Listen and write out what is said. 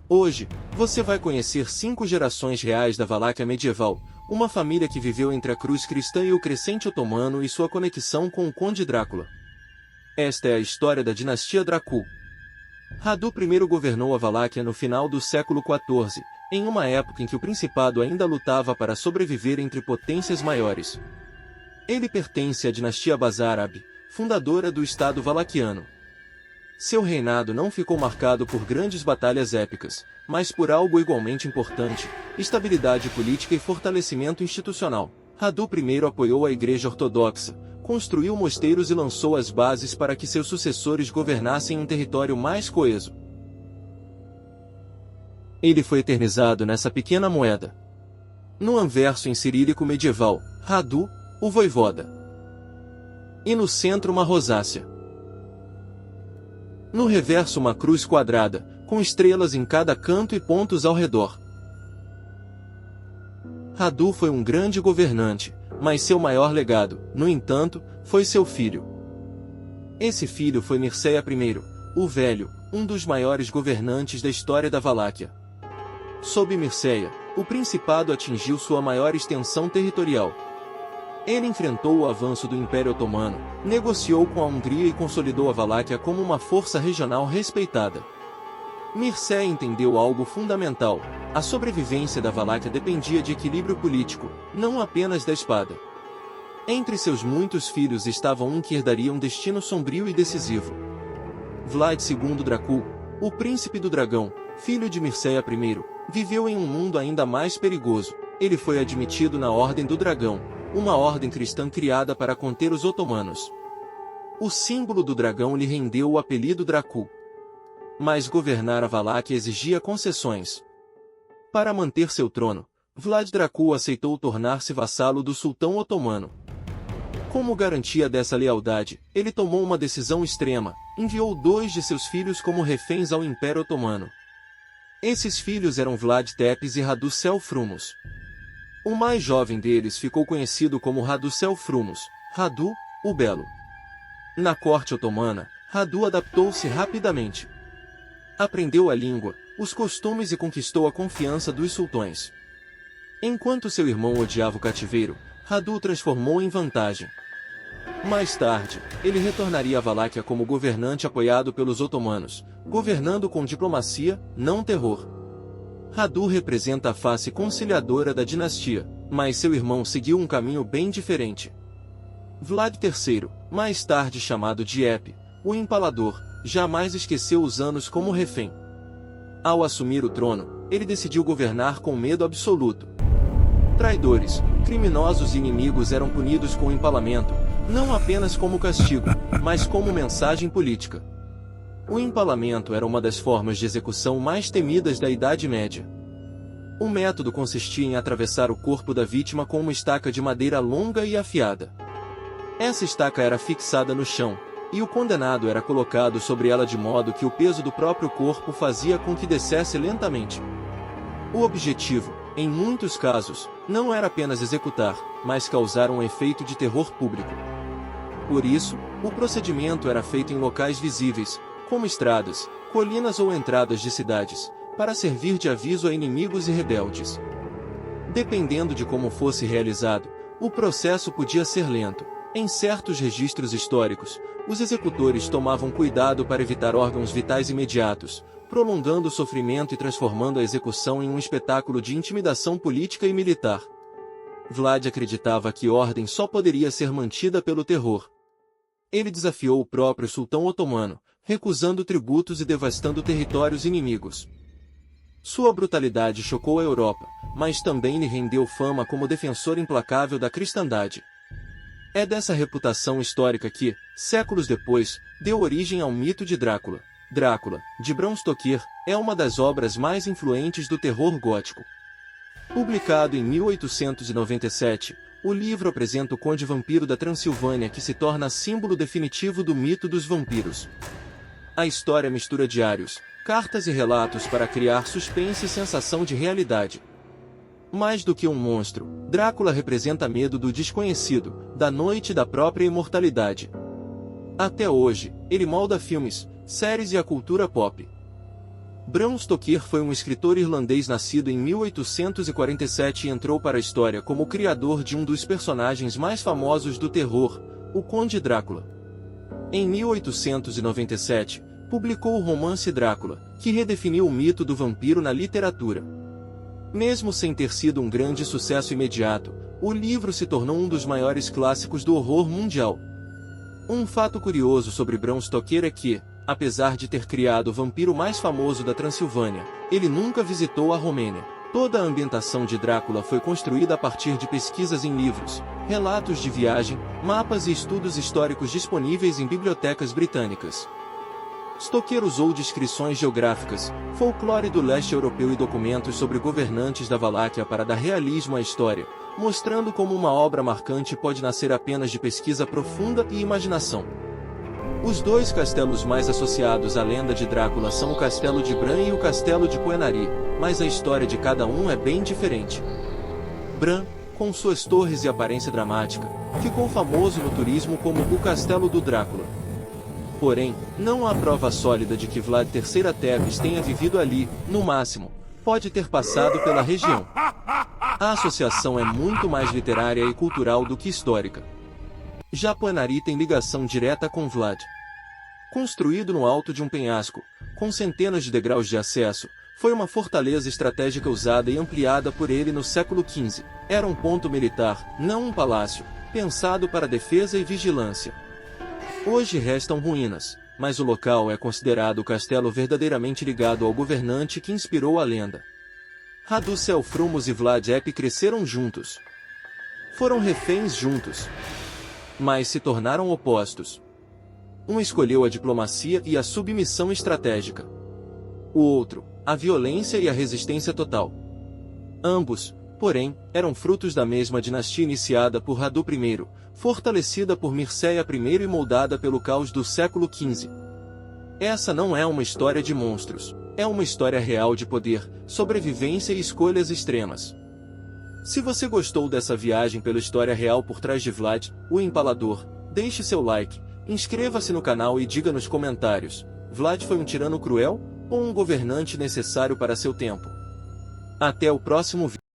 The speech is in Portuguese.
Hoje, você vai conhecer 5 gerações reais da Valáquia medieval, uma família que viveu entre a cruz cristã e o crescente otomano e sua conexão com o Conde Drácula. Esta é a história da dinastia Dracul. Radu I governou a Valáquia no final do século XIV, em uma época em que o principado ainda lutava para sobreviver entre potências maiores. Ele pertence à dinastia Bazarab, fundadora do Estado Valaquiano. Seu reinado não ficou marcado por grandes batalhas épicas, mas por algo igualmente importante: estabilidade política e fortalecimento institucional. Radu I apoiou a Igreja Ortodoxa, construiu mosteiros e lançou as bases para que seus sucessores governassem um território mais coeso. Ele foi eternizado nessa pequena moeda. No anverso em cirílico medieval, Radu, o voivoda. E no centro uma rosácea. No reverso uma cruz quadrada, com estrelas em cada canto e pontos ao redor. Radu foi um grande governante, mas seu maior legado, no entanto, foi seu filho. Esse filho foi Mircea I, o Velho, um dos maiores governantes da história da Valáquia. Sob Mircea, o principado atingiu sua maior extensão territorial. Ele enfrentou o avanço do Império Otomano, negociou com a Hungria e consolidou a Valáquia como uma força regional respeitada. Mircea entendeu algo fundamental: a sobrevivência da Valáquia dependia de equilíbrio político, não apenas da espada. Entre seus muitos filhos estava um que herdaria um destino sombrio e decisivo. Vlad II Dracul, o príncipe do dragão, filho de Mircea I, viveu em um mundo ainda mais perigoso. Ele foi admitido na Ordem do Dragão, uma ordem cristã criada para conter os otomanos. O símbolo do dragão lhe rendeu o apelido Dracul. Mas governar a Valáquia exigia concessões. Para manter seu trono, Vlad Dracul aceitou tornar-se vassalo do sultão otomano. Como garantia dessa lealdade, ele tomou uma decisão extrema: enviou 2 de seus filhos como reféns ao Império Otomano. Esses filhos eram Vlad Tepes e Radu Selfrumos. O mais jovem deles ficou conhecido como Radu Selfrumos, Radu, o Belo. Na corte otomana, Radu adaptou-se rapidamente. Aprendeu a língua, os costumes e conquistou a confiança dos sultões. Enquanto seu irmão odiava o cativeiro, Radu o transformou em vantagem. Mais tarde, ele retornaria à Valáquia como governante apoiado pelos otomanos, governando com diplomacia, não terror. Radu representa a face conciliadora da dinastia, mas seu irmão seguiu um caminho bem diferente. Vlad III, mais tarde chamado de Ep, o Empalador, jamais esqueceu os anos como refém. Ao assumir o trono, ele decidiu governar com medo absoluto. Traidores, criminosos e inimigos eram punidos com empalamento, não apenas como castigo, mas como mensagem política. O empalamento era uma das formas de execução mais temidas da Idade Média. O método consistia em atravessar o corpo da vítima com uma estaca de madeira longa e afiada. Essa estaca era fixada no chão, e o condenado era colocado sobre ela de modo que o peso do próprio corpo fazia com que descesse lentamente. O objetivo, em muitos casos, não era apenas executar, mas causar um efeito de terror público. Por isso, o procedimento era feito em locais visíveis, como estradas, colinas ou entradas de cidades, para servir de aviso a inimigos e rebeldes. Dependendo de como fosse realizado, o processo podia ser lento. Em certos registros históricos, os executores tomavam cuidado para evitar órgãos vitais imediatos, prolongando o sofrimento e transformando a execução em um espetáculo de intimidação política e militar. Vlad acreditava que ordem só poderia ser mantida pelo terror. Ele desafiou o próprio sultão otomano, recusando tributos e devastando territórios inimigos. Sua brutalidade chocou a Europa, mas também lhe rendeu fama como defensor implacável da cristandade. É dessa reputação histórica que, séculos depois, deu origem ao mito de Drácula. Drácula, de Bram Stoker, é uma das obras mais influentes do terror gótico. Publicado em 1897, o livro apresenta o conde vampiro da Transilvânia que se torna símbolo definitivo do mito dos vampiros. A história mistura diários, cartas e relatos para criar suspense e sensação de realidade. Mais do que um monstro, Drácula representa medo do desconhecido, da noite e da própria imortalidade. Até hoje, ele molda filmes, séries e a cultura pop. Bram Stoker foi um escritor irlandês nascido em 1847 e entrou para a história como o criador de um dos personagens mais famosos do terror, o Conde Drácula. Em 1897, publicou o romance Drácula, que redefiniu o mito do vampiro na literatura. Mesmo sem ter sido um grande sucesso imediato, o livro se tornou um dos maiores clássicos do horror mundial. Um fato curioso sobre Bram Stoker é que, apesar de ter criado o vampiro mais famoso da Transilvânia, ele nunca visitou a Romênia. Toda a ambientação de Drácula foi construída a partir de pesquisas em livros, relatos de viagem, mapas e estudos históricos disponíveis em bibliotecas britânicas. Stoker usou descrições geográficas, folclore do leste europeu e documentos sobre governantes da Valáquia para dar realismo à história, mostrando como uma obra marcante pode nascer apenas de pesquisa profunda e imaginação. Os dois castelos mais associados à lenda de Drácula são o Castelo de Bran e o Castelo de Coenari, mas a história de cada um é bem diferente. Bran, com suas torres e aparência dramática, ficou famoso no turismo como o Castelo do Drácula. Porém, não há prova sólida de que Vlad III Tepes tenha vivido ali, no máximo, pode ter passado pela região. A associação é muito mais literária e cultural do que histórica. Já Coenari tem ligação direta com Vlad. Construído no alto de um penhasco, com centenas de degraus de acesso, foi uma fortaleza estratégica usada e ampliada por ele no século XV. Era um ponto militar, não um palácio, pensado para defesa e vigilância. Hoje restam ruínas, mas o local é considerado o castelo verdadeiramente ligado ao governante que inspirou a lenda. Radu Selfrumos e Vlad Ep cresceram juntos. Foram reféns juntos. Mas se tornaram opostos. Um escolheu a diplomacia e a submissão estratégica. O outro, a violência e a resistência total. Ambos, porém, eram frutos da mesma dinastia iniciada por Radu I, fortalecida por Mircea I e moldada pelo caos do século XV. Essa não é uma história de monstros, é uma história real de poder, sobrevivência e escolhas extremas. Se você gostou dessa viagem pela história real por trás de Vlad, o Empalador, deixe seu like, inscreva-se no canal e diga nos comentários, Vlad foi um tirano cruel, ou um governante necessário para seu tempo? Até o próximo vídeo.